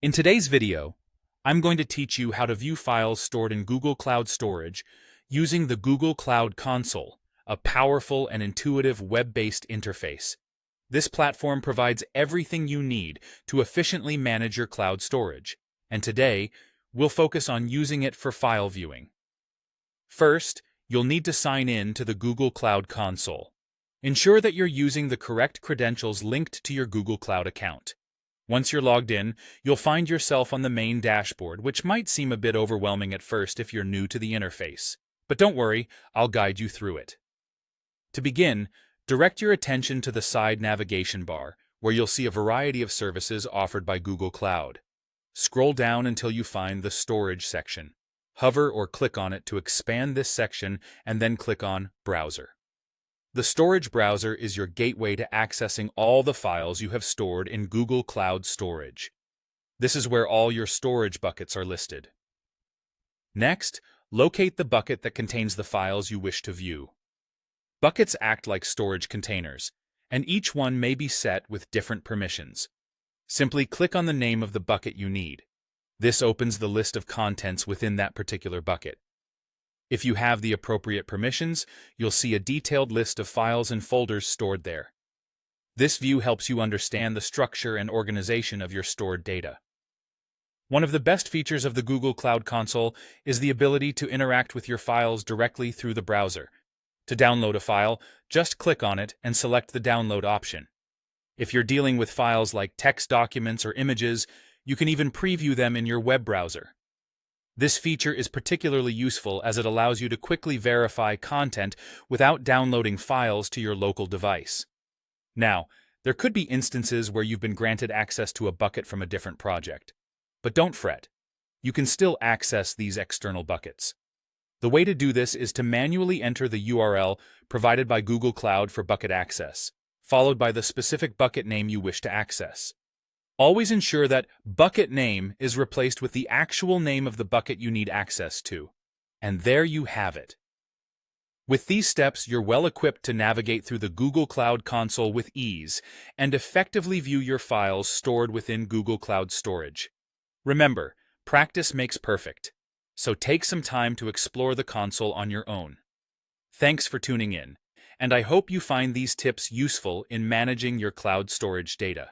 In today's video, I'm going to teach you how to view files stored in Google Cloud Storage using the Google Cloud Console, a powerful and intuitive web-based interface. This platform provides everything you need to efficiently manage your cloud storage, and today, we'll focus on using it for file viewing. First, you'll need to sign in to the Google Cloud Console. Ensure that you're using the correct credentials linked to your Google Cloud account. Once you're logged in, you'll find yourself on the main dashboard, which might seem a bit overwhelming at first if you're new to the interface. But don't worry, I'll guide you through it. To begin, direct your attention to the side navigation bar, where you'll see a variety of services offered by Google Cloud. Scroll down until you find the Storage section. Hover or click on it to expand this section, and then click on Browser. The storage browser is your gateway to accessing all the files you have stored in Google Cloud Storage. This is where all your storage buckets are listed. Next, locate the bucket that contains the files you wish to view. Buckets act like storage containers, and each one may be set with different permissions. Simply click on the name of the bucket you need. This opens the list of contents within that particular bucket. If you have the appropriate permissions, you'll see a detailed list of files and folders stored there. This view helps you understand the structure and organization of your stored data. One of the best features of the Google Cloud Console is the ability to interact with your files directly through the browser. To download a file, just click on it and select the download option. If you're dealing with files like text documents or images, you can even preview them in your web browser. This feature is particularly useful as it allows you to quickly verify content without downloading files to your local device. Now, there could be instances where you've been granted access to a bucket from a different project. But don't fret. You can still access these external buckets. The way to do this is to manually enter the URL provided by Google Cloud for bucket access, followed by the specific bucket name you wish to access. Always ensure that bucket name is replaced with the actual name of the bucket you need access to. And there you have it. With these steps, you're well equipped to navigate through the Google Cloud Console with ease and effectively view your files stored within Google Cloud Storage. Remember, practice makes perfect, so take some time to explore the console on your own. Thanks for tuning in, and I hope you find these tips useful in managing your cloud storage data.